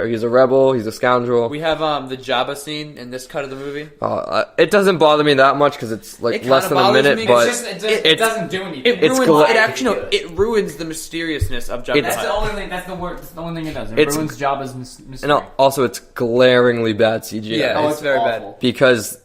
He's a rebel. He's a scoundrel. We have the Jabba scene in this cut of the movie. It doesn't bother me that much because it's like less than a minute, but it doesn't do anything. It ruins the mysteriousness of Jabba. That's the only thing. That's the only thing it does. It ruins Jabba's mystery. And also, it's glaringly bad CGI. Yeah, it's very awful. bad. Because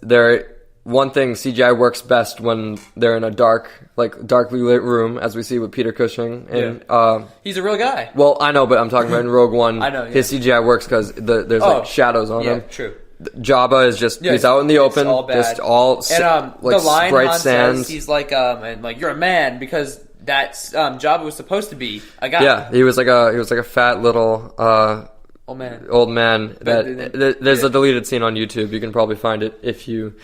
one thing, CGI works best when they're in a darkly lit room, as we see with Peter Cushing. And he's a real guy. Well, I know, but I'm talking about in Rogue One. I know, yeah. His CGI works because there's like shadows on him. Yeah, true. Jabba is just he's out in the open, all bad. just all and like the line bright Han sands. says, he's like you're a man because that's Jabba was supposed to be a guy. Yeah, he was like a fat little old man. There's a deleted scene on YouTube. You can probably find it if you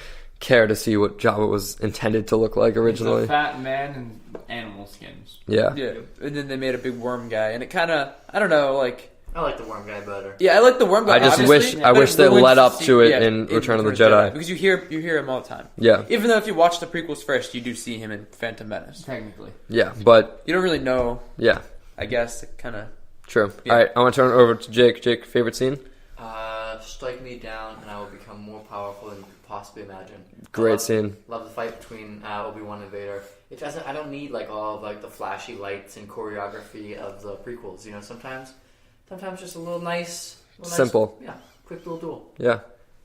care to see what Jabba was intended to look like originally. He's a fat man in animal skins. Yeah. And then they made a big worm guy, and it kind of I don't know like. I like the worm guy better. Yeah, I like the worm guy. I wish they led up to it in Return of the Jedi. Because you hear him all the time. Yeah. Even though if you watch the prequels first, you do see him in Phantom Menace. Technically. Yeah, but you don't really know. Yeah. I guess kind of. True. Yeah. All right, I want to turn it over to Jake. Jake, favorite scene? Strike me down, and I will become more powerful than you could possibly imagine. Great scene. Love the fight between Obi-Wan and Vader. It doesn't. I don't need like all of like the flashy lights and choreography of the prequels. You know, sometimes just a little nice, simple. Yeah, quick little duel. Yeah,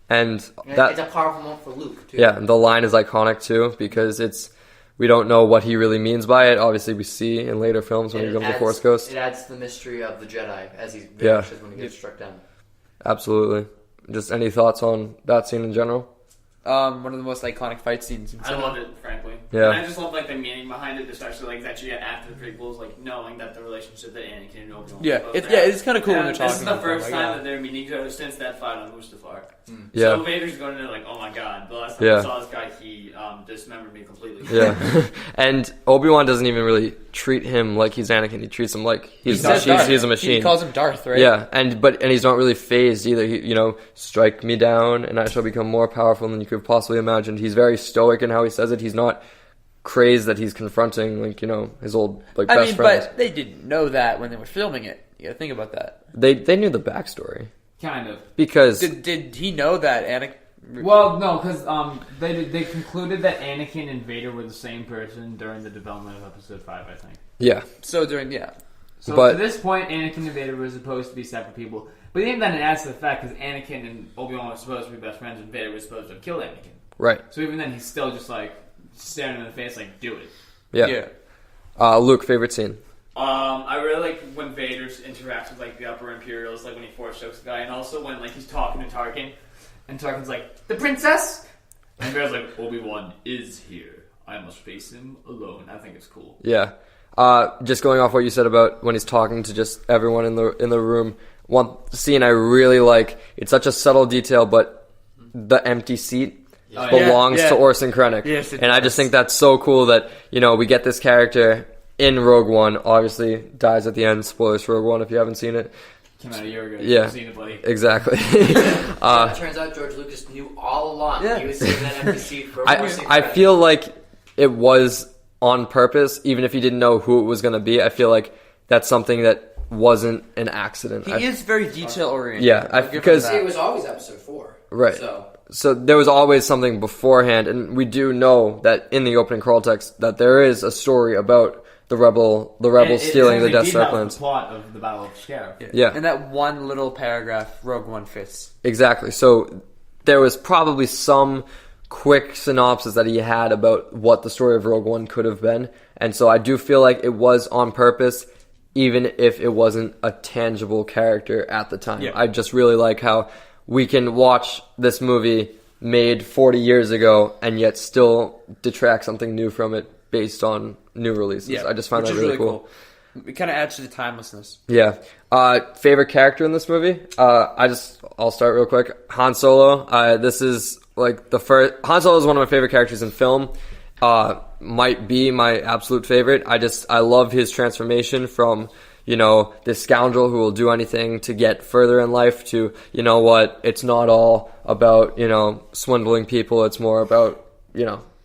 and it's a powerful moment for Luke too. Yeah, the line is iconic too because we don't know what he really means by it. Obviously, we see in later films when he becomes a Force Ghost. It adds to the mystery of the Jedi as he vanishes when he gets struck down. Absolutely. Just any thoughts on that scene in general? One of the most iconic fight scenes in cinema. I loved it, frankly. Yeah. And I just love like the meaning behind it, especially like that you get after the prequels, like knowing that the relationship that Anakin and Obi-Wan. It's kind of cool when they're talking. This is the about first them, time that they're meeting each other since that fight on Mustafar. Yeah. So Vader's going in there like, oh my god, the last time I saw this guy, he dismembered me completely. Yeah. And Obi-Wan doesn't even really treat him like he's Anakin. He treats him like he's a machine. He calls him Darth, right? Yeah, and he's not really phased either. He, strike me down, and I shall become more powerful than you could possibly imagine. He's very stoic in how he says it. He's not crazed that he's confronting his old best friends. But they didn't know that when they were filming it. You got to think about that. They knew the backstory. Kind of. Because did he know that Anakin? Well, no, because they concluded that Anakin and Vader were the same person during the development of Episode 5, I think. Yeah. So to this point, Anakin and Vader were supposed to be separate people. But even then, it adds to the fact because Anakin and Obi-Wan were supposed to be best friends, and Vader was supposed to have killed Anakin. Right. So even then, he's still just staring in the face, do it. Yeah. Luke, favorite scene? I really like when Vader interacts with the Upper Imperials, when he force chokes the guy, and also when he's talking to Tarkin, and Tarkin's like, "The princess," and Vader's like, "Obi-Wan is here. I must face him alone." I think it's cool. Yeah. Just going off what you said about when he's talking to just everyone in the room. One scene I really like. It's such a subtle detail, but the empty seat belongs to Orson Krennic. Yes, and I just think that's so cool that we get this character in Rogue One. Obviously, dies at the end. Spoilers for Rogue One if you haven't seen it. Came out a year ago. Yeah, seen it, buddy. Exactly. It turns out George Lucas knew all along. Yeah. He was saving that empty seat for I feel like it was on purpose, even if he didn't know who it was going to be. I feel like that's something that wasn't an accident. He is very detail oriented. Yeah, because it was always Episode 4. Right. So there was always something beforehand, and we do know that in the opening crawl text that there is a story about the rebels stealing the Death Star plans. The plot of the Battle of Scarif. Yeah. And that one little paragraph, Rogue One fits. Exactly. So there was probably some quick synopsis that he had about what the story of Rogue One could have been, and so I do feel like it was on purpose, even if it wasn't a tangible character at the time. Yeah. I just really like how we can watch this movie made 40 years ago and yet still detract something new from it based on new releases. Yeah, I just find that really cool. It kind of adds to the timelessness. Yeah. Favorite character in this movie? I'll start real quick. Han Solo. This is the first. Han Solo is one of my favorite characters in film. Might be my absolute favorite. I love his transformation from this scoundrel who will do anything to get further in life to it's not all about swindling people. It's more about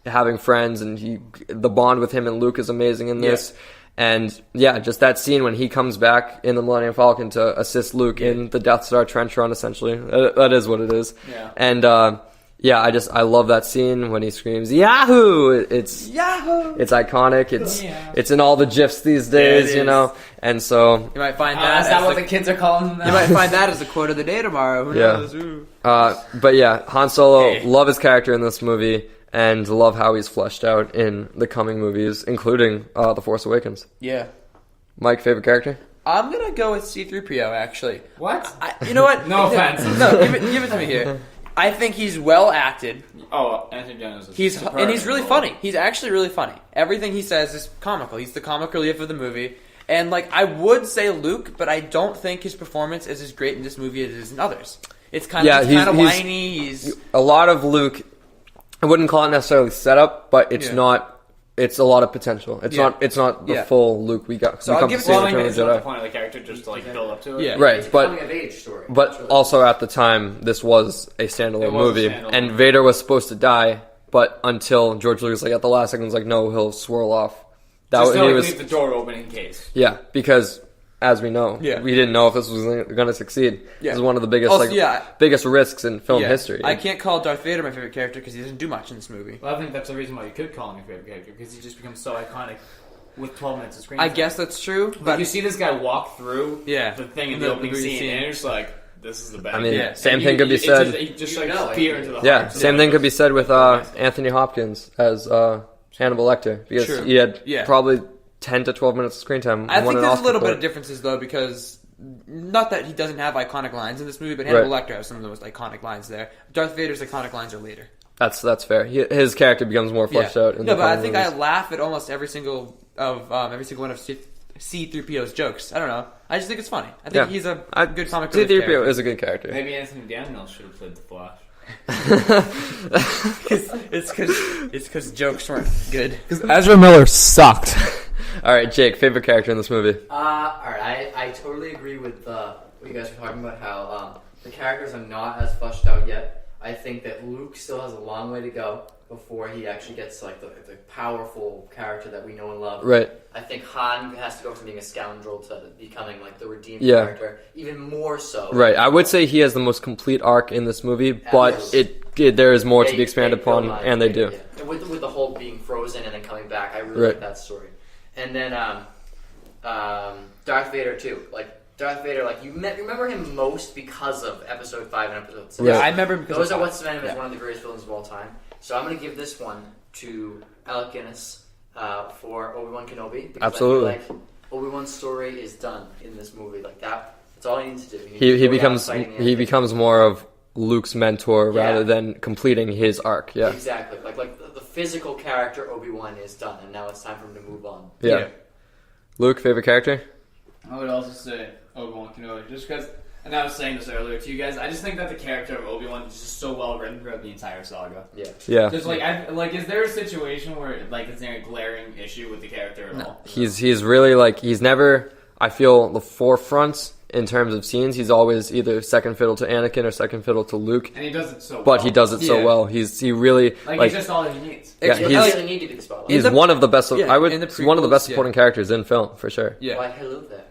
having friends, and the bond with him and Luke is amazing in this. And yeah, just that scene when he comes back in the Millennium Falcon to assist Luke in the Death Star trench run, essentially. That is what it is. Yeah. And I love that scene when he screams Yahoo! It's Yahoo! It's iconic. It's in all the GIFs these days, Yeah, you know. And so You might find that. Is that what the kids are calling them now? You might find that as the quote of the day tomorrow. Who Yeah. knows? Ooh. but yeah, Han Solo, Hey. love his character in this movie and love how he's fleshed out in the coming movies, including The Force Awakens. Yeah. Mike, favorite character? I'm gonna go with C-3PO, actually. What? You know what? No offense. No, give it to me here. I think he's well acted. Oh, Anthony Jones is He's superb. and he's really funny. He's actually really funny. Everything he says is comical. He's the comic relief of the movie. And like I would say Luke, but I don't think his performance is as great in this movie as it is in others. It's kind of he's whiny. He's a lot of Luke. I wouldn't call it necessarily setup, but it's not. It's a lot of potential. It's not. It's not the full Luke we got. So we I'll come give to it see to in Well, I mean, Return of it's the not the Jedi. point of the character, just to like build up to it. Yeah. Right, It's a but coming of age story. but That's really- also at the time, this was a standalone It was a movie, standalone. and Vader was supposed to die, but until George Lucas, like at the last second, was like, no, he'll swirl off. Just He to like, was leave the door open in case. because. As we know, Yeah. we didn't know if this was going to succeed. Yeah. This is one of the biggest, Also, biggest risks in film yeah. history. I can't call Darth Vader my favorite character because he doesn't do much in this movie. Well, I think that's the reason why you could call him your favorite character, because he just becomes so iconic with 12 minutes of screen I time. guess that's true, But but you see this guy walk through Yeah. the thing in The the opening movie scene, scene. and you're just like, this is the best. I mean, Yeah. same And thing could be said. He just You like know, spear into the heart. Yeah, same thing could be said with Nice. Anthony Hopkins as Hannibal Lecter, because True. he had Yeah. probably 10 to 12 minutes of screen time. I and won think an there's a Oscar little for bit it. of differences though, because not that he doesn't have iconic lines in this movie, but Hannibal Lecter has some of the most iconic lines there. Darth Vader's iconic lines are later. That's fair. His character becomes more fleshed out. In No, the but I coming think movies. I laugh at almost every single one of C-3PO's jokes. I don't know. I just think it's funny. I think he's a good comic relief C-3PO character. is a good character. Maybe Anthony Daniels should have played the Flash. It's because jokes weren't good. Ezra Miller sucked. All right, Jake, favorite character in this movie? Alright, I totally agree with what you guys were talking about, how the characters are not as fleshed out yet. I think that Luke still has a long way to go before he actually gets like the powerful character that we know and love. Right. I think Han has to go from being a scoundrel to becoming like the redeemed Yeah. character, even more so. Right. I would say he has the most complete arc in this movie, but Absolutely. there is more to They- be expanded they build upon, on it. and they do. Yeah. And with the whole being frozen and then coming back, I really Right. like that story. And then Darth Vader too. Like Darth Vader, like you remember him most because of Episode 5 and Episode 6. Right. I remember him because Those of are what's meant as Yeah. one of the greatest villains of all time. So I'm going to give this one to Alec Guinness for Obi-Wan Kenobi. Because Absolutely. I feel like Obi-Wan's story is done in this movie. Like that, that's all he needs to do. He becomes more of Luke's mentor Yeah. rather than completing his arc. Yeah. Exactly. Like the physical character Obi-Wan is done, and now it's time for him to move on. Yeah. Luke, favorite character? I would also say Obi-Wan Kenobi, just because, and I was saying this earlier to you guys, I just think that the character of Obi-Wan is just so well written throughout the entire saga. Yeah. Yeah. Just is there a situation where is there a glaring issue with the character at all? He's really he's never, I feel, the forefront in terms of scenes. He's always either second fiddle to Anakin or second fiddle to Luke, And he does it so well. but he does it so Yeah. well. He really he's just all he needs. Yeah, He he's- doesn't need to be the spotlight. he's In the- one of the best. yeah, I would. in the He's one of the best prequels, supporting characters in film for sure. Yeah. Why, hello there.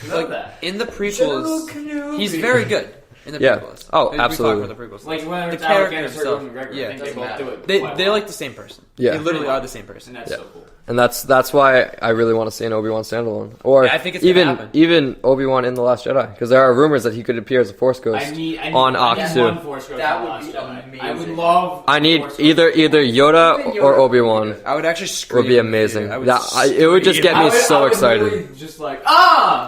Love that. In the General prequels, Kenobi. he's very good. In the Yeah. prequels. Oh, We talked absolutely. about the prequels. Like when the it's Alec character Guinness or himself. Ewan McGregor, Yeah. I think they Doesn't both matter. do it. They're quite well. like the same person. Yeah. They literally are the same person. And that's Yeah. so cool. And that's why I really want to see an Obi-Wan standalone, or Yeah, I think it's gonna happen. even Obi-Wan in The Last Jedi, because there are rumors that he could appear as a Force Ghost I need on one Ahch-To. Force Ghost That on would Last be Jedi. I would amazing. love. I need Force Ghost. either Yoda Even Yoda or would Obi-Wan. I would actually scream. Would be in the amazing. theater. I would It would just get scream. me so I would excited. literally just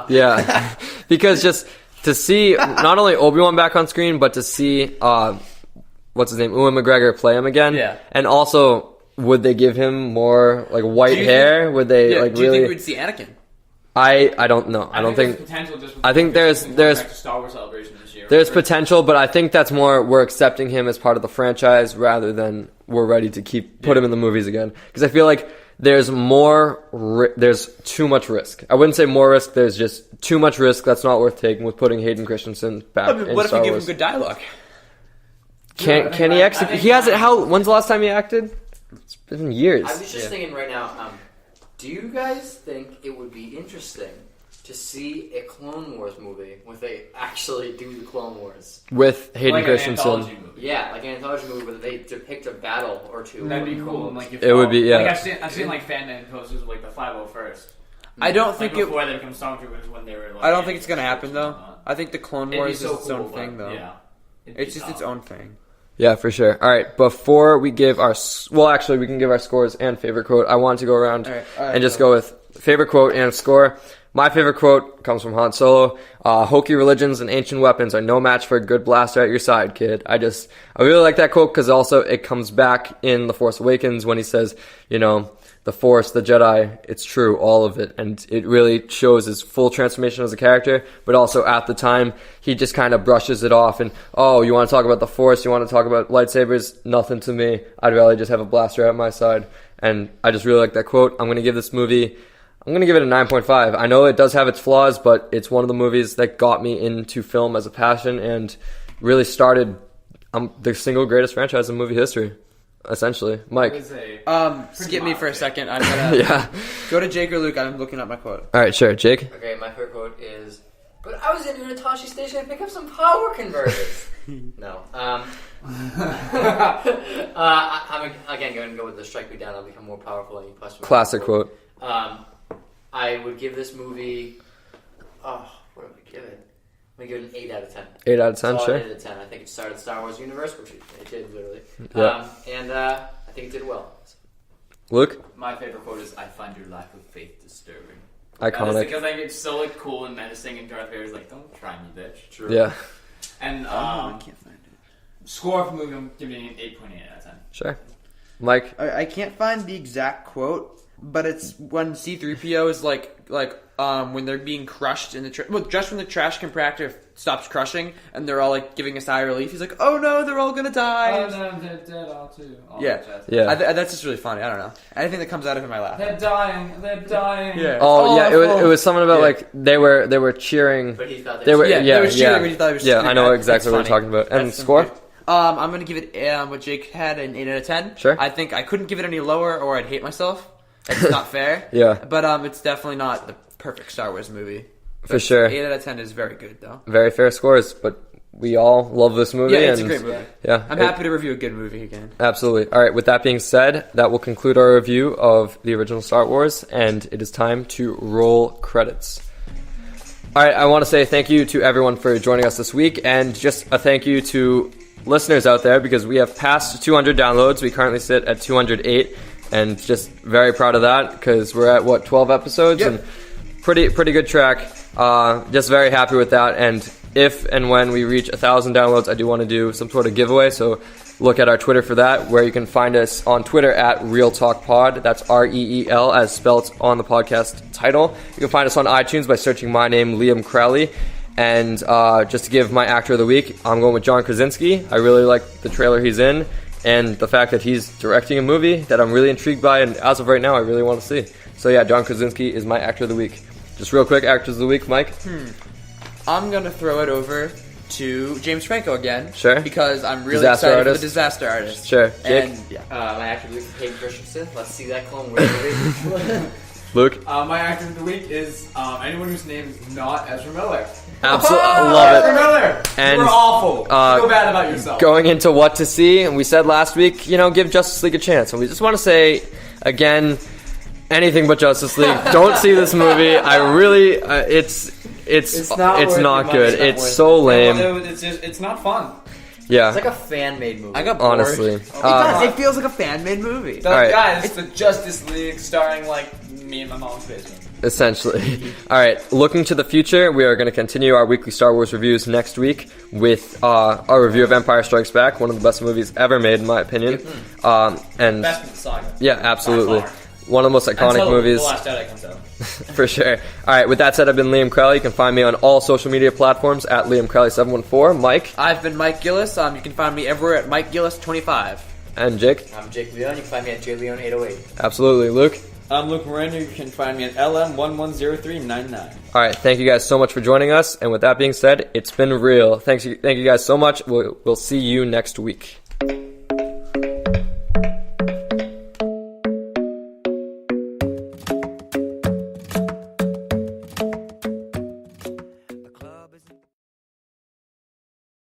Yeah, because just to see not only Obi-Wan back on screen, but to see what's his name, Ewan McGregor play him again, Yeah. and also would they give him more white Do you hair? Would they Yeah, do you really? think we'd see Anakin? I don't know. I don't there's think potential just I think there's- going there's- back to Star Wars Celebration this year. there's potential, but I think that's more we're accepting him as part of the franchise rather than we're ready to put him in the movies again. Because I feel like there's there's too much risk. I wouldn't say more risk. There's just too much risk that's not worth taking with putting Hayden Christensen back I mean, in what if Star you give Wars. him good dialogue? Can he execute? He hasn't. When's the last time he acted? It's been years. I was just thinking right now, Do you guys think it would be interesting to see a Clone Wars movie where they actually do the Clone Wars? With Hayden Like an Christensen. anthology movie. Yeah, like an anthology movie where they depict a battle or two. That'd be cool. And, like, if It would be, yeah. Like I've seen like fan posters of like the 501st. I don't Like think it. before they become stormtroopers when they were. Like, I don't think it's gonna happen though. I think the Clone It'd be Wars so is its cool, own but, thing though. Yeah. It's just its own thing. Yeah, for sure. All right, before we give our... Well, actually, we can give our scores and favorite quote. I want to go around All right, and just go with favorite quote and score. My favorite quote comes from Han Solo. Hokey religions and ancient weapons are no match for a good blaster at your side, kid. I really like that quote because also it comes back in The Force Awakens when he says, you know, the Force, the Jedi, it's true, all of it. And it really shows his full transformation as a character, but also at the time, he just kind of brushes it off and, oh, you want to talk about the Force, you want to talk about lightsabers? Nothing to me. I'd rather just have a blaster at my side. And I just really like that quote. I'm going to give this movie... I'm going to give it a 9.5. I know it does have its flaws, but it's one of the movies that got me into film as a passion and really started the single greatest franchise in movie history, essentially. Mike. Skip me for a second. I'm gonna Yeah. go to Jake or Luke. I'm looking up my quote. All right, sure. Jake? Okay, my favorite quote is, "But I was in Unitashi Station to pick up some power converters." No. I'm again going to go with the strike me down, I'll become more powerful and you question my Classic quote. I would give this movie, what would I give it? I'm going to give it an 8 out of 10. 8 out of 10, Solid sure. 8 out of 10. I think it started the Star Wars universe, which it did, literally. Yeah. And I think it did well. Luke? My favorite quote is, "I find your lack of faith disturbing." Iconic. Because I think it's so like cool and menacing, and Darth Vader's like, "Don't try me, bitch." True. Yeah, And I can't find it. score for the movie, I'm giving it an 8.8 out of 10. sure. Mike? I can't find the exact quote, but it's when C-3PO is like when they're being crushed in the just when the trash compactor stops crushing and they're all like giving a sigh of relief. He's like, "Oh no, they're all gonna die." Oh no, they're dead all too. Yeah. Yeah. That's just really funny. I don't know. Anything that comes out of him, I laugh. They're dying. They're dying. Yeah. Oh, yeah, awful. it was something about, Yeah. like, they were cheering... But he thought They were, Yeah, yeah, they were cheering yeah. when you thought it was Yeah, really I know bad. exactly That's what we're funny. talking about. And That's some score? good- I'm gonna give it what Jake had, an 8 out of 10. Sure. I think I couldn't give it any lower, or I'd hate myself. It's not fair. Yeah. But it's definitely not the perfect Star Wars movie. For sure. 8 out of 10 is very good, though. Very fair scores, but we all love this movie. Yeah, it's a and, great movie. Yeah. I'm happy to review a good movie again. Absolutely. All right, with that being said, that will conclude our review of the original Star Wars, and it is time to roll credits. All right, I want to say thank you to everyone for joining us this week, and just a thank you to listeners out there because we have passed 200 downloads. We currently sit at 208, and just very proud of that because we're at, 12 episodes? Yep. And pretty good track. Just very happy with that, and if and when we reach 1,000 downloads, I do want to do some sort of giveaway, so look at our Twitter for that, where you can find us on Twitter at Real Talk Pod. That's REEL as spelled on the podcast title. You can find us on iTunes by searching my name, Liam Crowley. And just to give my actor of the week, I'm going with John Krasinski. I really like the trailer he's in, and the fact that he's directing a movie that I'm really intrigued by, and as of right now, I really want to see. So yeah, John Krasinski is my actor of the week. Just real quick, actors of the week, Mike. I'm going to throw it over to James Franco again. Sure. Because I'm really Disaster excited Artist. for the Disaster Artist. Sure. Jake? And, yeah. My actor of the week is Hayden Christensen. Let's see that Clone Wars movie. Luke? My actor of the week is anyone whose name is not Ezra Miller. Absolutely Ezra love it. Miller. And, you were awful. Feel bad about yourself. Going into what to see, and we said last week, give Justice League a chance. And we just want to say, again, anything but Justice League. Don't see this movie. I really, it's not worth your not money. good. It's not It's worth so it. lame. It's not fun. Yeah. It's like a fan-made movie. I got bored. Honestly. It does. It feels like a fan-made movie. All right. Guys, it's the Justice League starring me in my mom's basement. Essentially. All right. Looking to the future, we are going to continue our weekly Star Wars reviews next week with our review of Empire Strikes Back, one of the best movies ever made, in my opinion. And Best in the saga. yeah, absolutely. By far. One of the most iconic Until movies. The Last Jedi comes out. For sure. All right, with that said, I've been Liam Crowley. You can find me on all social media platforms at Liam Crowley714. Mike. I've been Mike Gillis. You can find me everywhere at Mike Gillis25. And Jake. I'm Jake Leon. You can find me at jleon808. Absolutely. Luke. I'm Luke Miranda. You can find me at LM110399. All right, thank you guys so much for joining us. And with that being said, it's been real. Thank you guys so much. We'll see you next week.